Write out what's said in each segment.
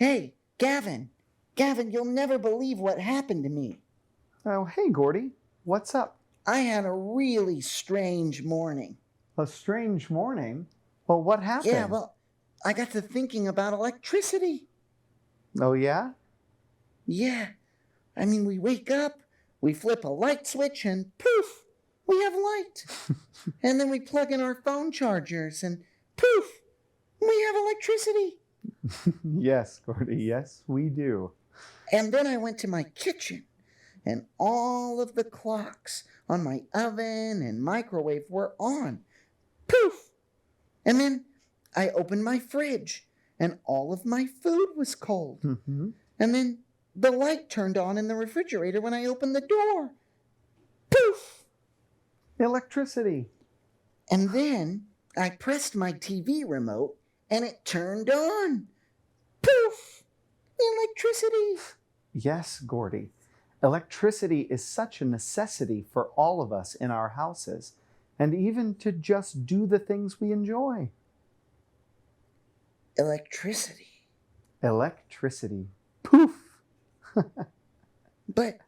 Hey, Gavin. Gavin, you'll never believe what happened to me. Oh, hey, Gordy. What's up? I had a really strange morning. A strange morning? Well, what Yeah, happened? well, I got to thinking about electricity. Oh, yeah? Yeah, we wake up, we flip a light switch, and poof, we have light. And then we plug in our phone chargers, and poof, we have electricity. Yes, Gordy, yes, we do. And then I went to my kitchen, and all of the clocks on my oven and microwave were on. Poof! And then I opened my fridge, and all of my food was cold. Mm-hmm. And then the light turned on in the refrigerator when I opened the door. Poof! Electricity. And then I pressed my TV remote, and it turned on. Poof! Electricity. Yes, Gordy. Electricity is such a necessity for all of us in our houses, and even to just do the things we enjoy. Electricity. Electricity. Poof! But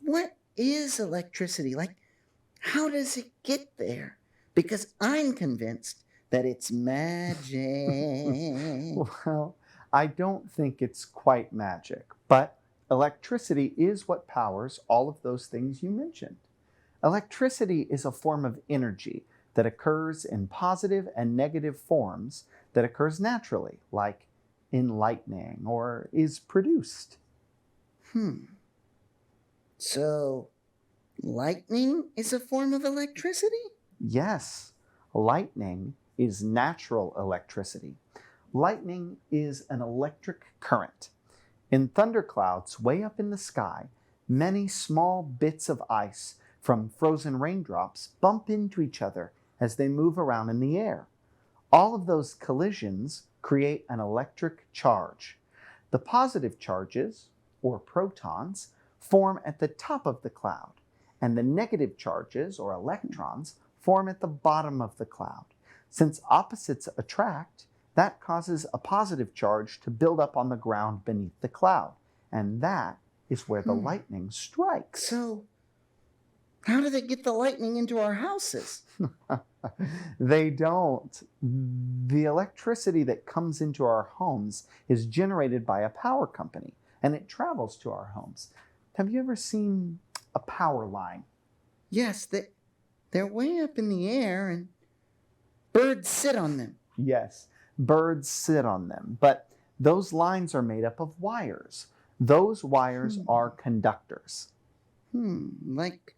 what is electricity? How does it get there? Because I'm convinced that it's magic. Well, I don't think it's quite magic, but electricity is what powers all of those things you mentioned. Electricity is a form of energy that occurs in positive and negative forms that occurs naturally, like in lightning, or is produced. So, lightning is a form of electricity? Yes, lightning is natural electricity. Lightning is an electric current. In thunderclouds way up in the sky, many small bits of ice from frozen raindrops bump into each other as they move around in the air. All of those collisions create an electric charge. The positive charges, or protons, form at the top of the cloud, and the negative charges, or electrons, form at the bottom of the cloud. Since opposites attract, that causes a positive charge to build up on the ground beneath the cloud, and that is where the lightning strikes. So, how do they get the lightning into our houses? They don't. The electricity that comes into our homes is generated by a power company, and it travels to our homes. Have you ever seen a power line? Yes, they're way up in the air, and birds sit on them. Yes, birds sit on them, but those lines are made up of wires. Those wires are conductors. Like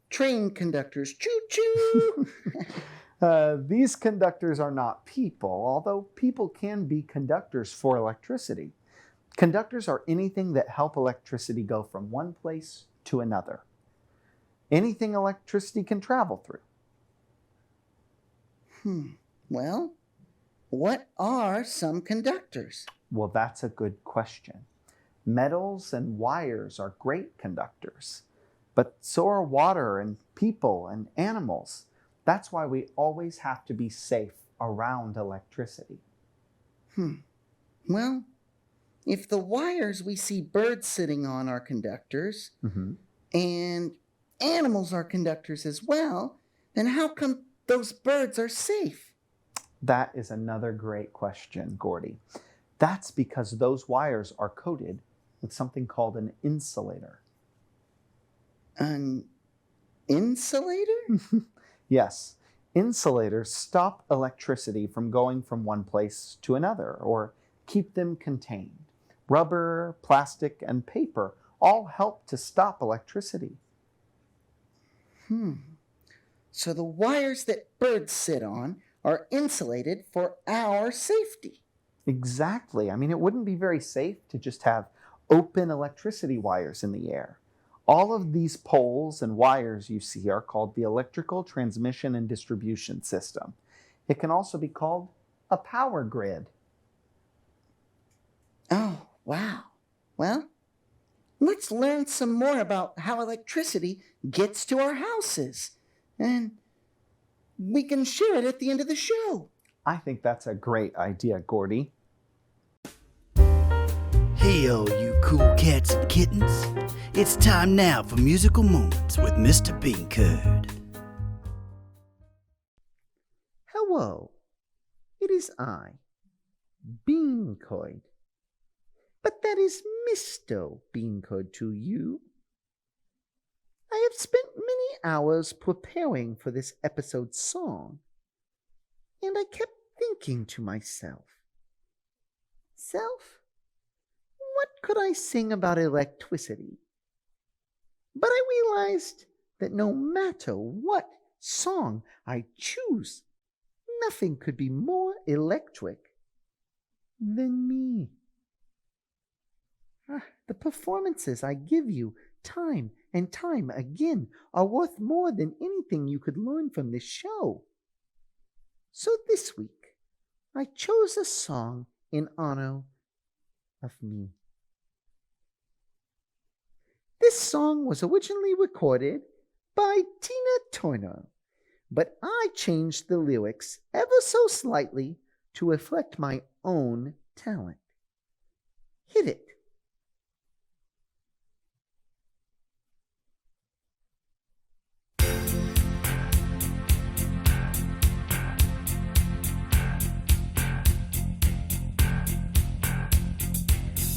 train conductors. Choo-choo! These conductors are not people, although people can be conductors for electricity. Conductors are anything that help electricity go from one place to another. Anything electricity can travel through. Well, what are some conductors? Well, that's a good question. Metals and wires are great conductors, but so are water and people and animals. That's why we always have to be safe around electricity. Well, if the wires we see birds sitting on are conductors, and animals are conductors as well, then how come those birds are safe? That is another great question, Gordy. That's because those wires are coated with something called an insulator. An insulator? Yes, insulators stop electricity from going from one place to another or keep them contained. Rubber, plastic, and paper all help to stop electricity. So the wires that birds sit on are insulated for our safety. Exactly. It wouldn't be very safe to just have open electricity wires in the air. All of these poles and wires you see are called the electrical transmission and distribution system. It can also be called a power grid. Oh, wow. Well, let's learn some more about how electricity gets to our houses. And we can share it at the end of the show. I think that's a great idea, Gordy. Hey, all you cool cats and kittens. It's time now for Musical Moments with Mr. Beancurd. Hello, it is I, Beancurd. But that is Mr. Beancurd to you. I have spent many hours preparing for this episode's song, and I kept thinking to myself, what could I sing about electricity? But I realized that no matter what song I choose, nothing could be more electric than me. The performances I give you time and time again are worth more than anything you could learn from this show. So this week, I chose a song in honor of me. This song was originally recorded by Tina Turner, but I changed the lyrics ever so slightly to reflect my own talent. Hit it.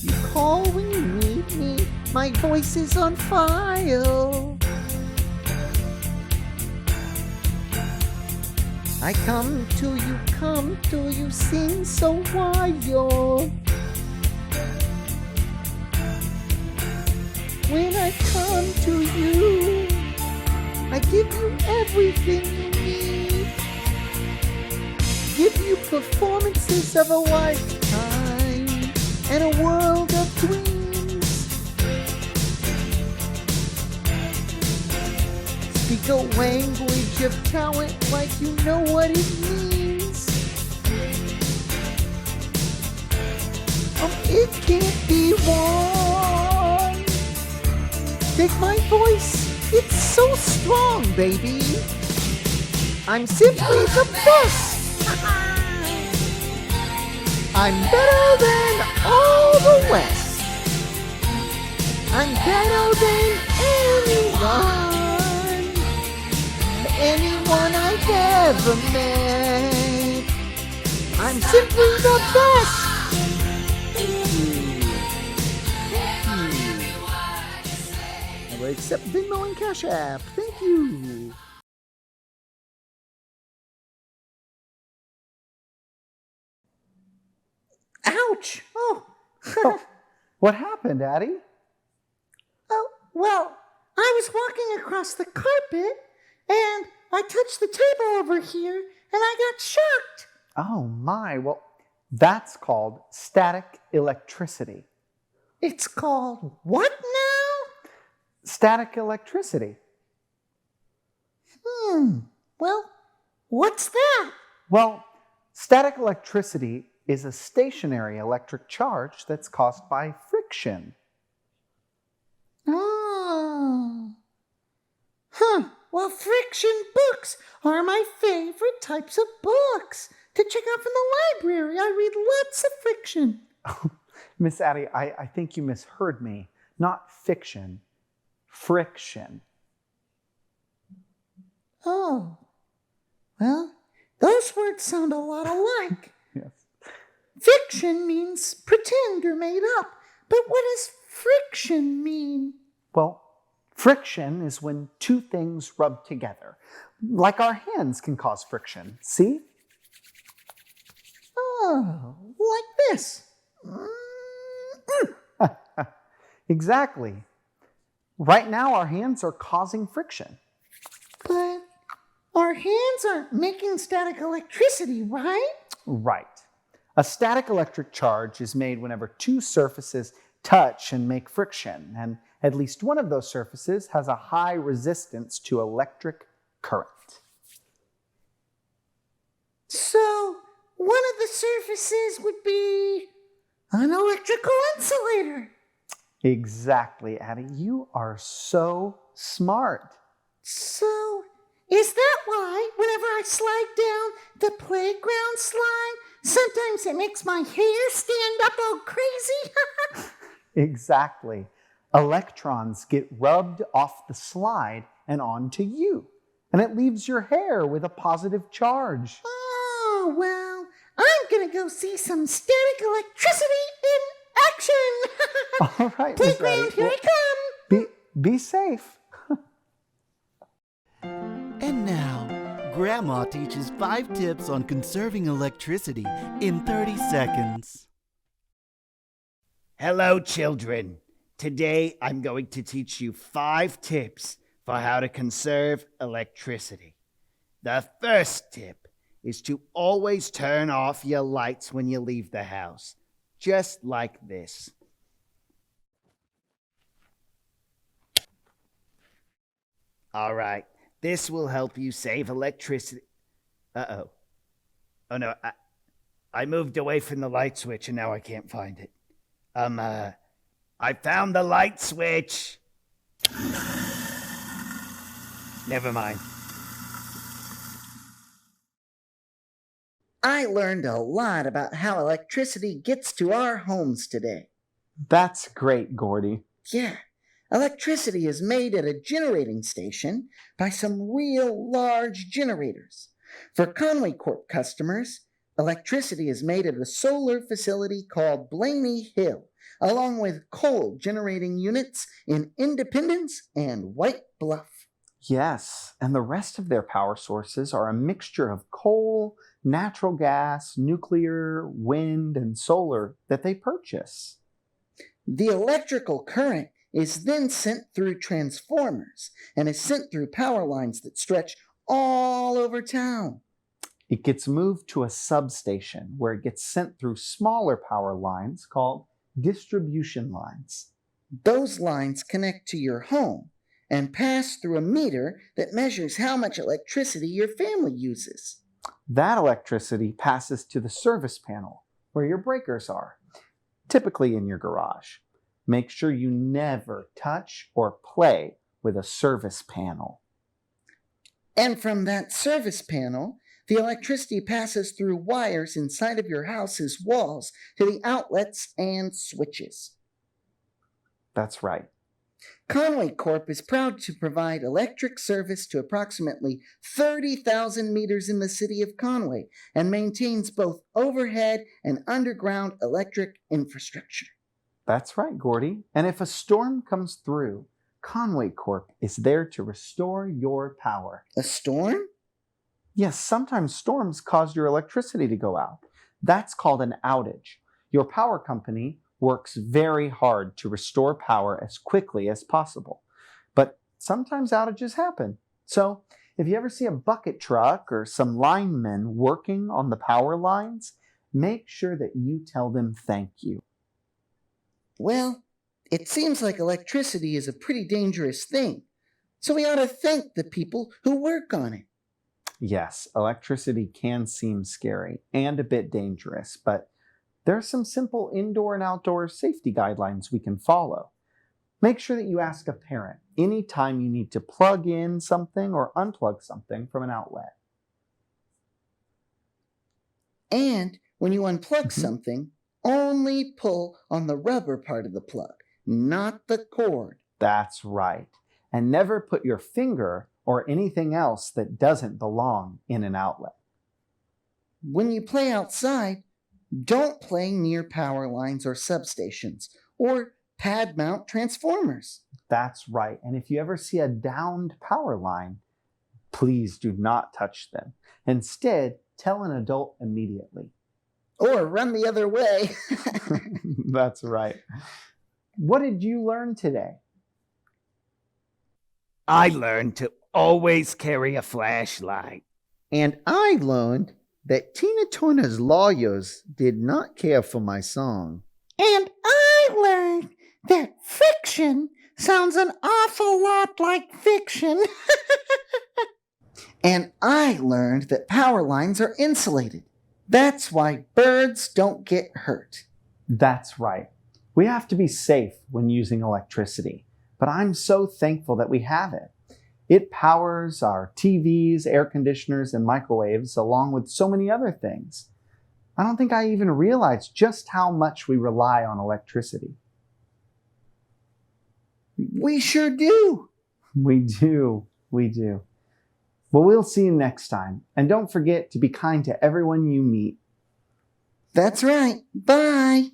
You call when you need me, my voice is on fire. I come to you, sing so wild. When I come to you, I give you everything you need. Give you performances of a lifetime and a world of dreams. Speak a language of talent like you know what it means. It can't be wrong. Take my voice, it's so strong, baby. I'm simply the best. I'm better than all the rest. I'm better than anyone I've ever met. I'm simply the best. I will accept Venmo and Cash App. Thank you. Ouch! Oh, What happened, Addie? Well, I was walking across the carpet and I touched the table over here and I got shocked. Oh my, well, that's called static electricity. It's called what now? Static electricity. Well, what's that? Well, static electricity is a stationary electric charge that's caused by friction. Oh. Well, friction books are my favorite types of books to check out from the library. I read lots of friction. Miss Addie, I think you misheard me. Not fiction, friction. Oh. Well, those words sound a lot alike. Yes. Fiction means pretend or made up. But what does friction mean? Well, friction is when two things rub together. Like our hands can cause friction. See? Oh, like this. Exactly. Right now, our hands are causing friction. But our hands aren't making static electricity, right? Right. A static electric charge is made whenever two surfaces touch and make friction, and at least one of those surfaces has a high resistance to electric current. So, one of the surfaces would be an electrical insulator. Exactly, Addie. You are so smart. So, is that why whenever I slide down the playground slide, sometimes it makes my hair stand up all crazy? Exactly. Electrons get rubbed off the slide and onto you, and it leaves your hair with a positive charge. Oh, well, I'm gonna go see some static electricity in action. All right, Miss Addie. Playground, here I come. Be safe. And now, Grandma teaches 5 tips on conserving electricity in 30 seconds. Hello, children. Today I'm going to teach you 5 tips for how to conserve electricity. The first tip is to always turn off your lights when you leave the house, just like this. All right, this will help you save electricity. Uh-oh. Oh no, I moved away from the light switch and now I can't find it. I found the light switch. Never mind. I learned a lot about how electricity gets to our homes today. That's great, Gordy. Yeah, electricity is made at a generating station by some real large generators. For Conway Corp customers, electricity is made at a solar facility called Blaney Hill, along with coal generating units in Independence and White Bluff. Yes, and the rest of their power sources are a mixture of coal, natural gas, nuclear, wind, and solar that they purchase. The electrical current is then sent through transformers and is sent through power lines that stretch all over town. It gets moved to a substation where it gets sent through smaller power lines called distribution lines. Those lines connect to your home and pass through a meter that measures how much electricity your family uses. That electricity passes to the service panel where your breakers are, typically in your garage. Make sure you never touch or play with a service panel. And from that service panel, the electricity passes through wires inside of your house's walls to the outlets and switches. That's right. Conway Corp is proud to provide electric service to approximately 30,000 meters in the city of Conway and maintains both overhead and underground electric infrastructure. That's right, Gordy. And if a storm comes through, Conway Corp is there to restore your power. A storm? Yes, sometimes storms cause your electricity to go out. That's called an outage. Your power company works very hard to restore power as quickly as possible. But sometimes outages happen. So if you ever see a bucket truck or some linemen working on the power lines, make sure that you tell them thank you. Well, it seems like electricity is a pretty dangerous thing, so we ought to thank the people who work on it. Yes, electricity can seem scary and a bit dangerous, but there are some simple indoor and outdoor safety guidelines we can follow. Make sure that you ask a parent anytime you need to plug in something or unplug something from an outlet. And when you unplug something, only pull on the rubber part of the plug, not the cord. That's right. And never put your finger or anything else that doesn't belong in an outlet. When you play outside, don't play near power lines or substations or pad mount transformers. That's right. And if you ever see a downed power line, please do not touch them. Instead, tell an adult immediately. Or run the other way. That's right. What did you learn today? I learned to always carry a flashlight. And I learned that Tina Turner's lawyers did not care for my song. And I learned that friction sounds an awful lot like fiction. And I learned that power lines are insulated. That's why birds don't get hurt. That's right. We have to be safe when using electricity, but I'm so thankful that we have it. It powers our TVs, air conditioners, and microwaves, along with so many other things. I don't think I even realized just how much we rely on electricity. We sure do. We do. We do. Well, we'll see you next time. And don't forget to be kind to everyone you meet. That's right. Bye.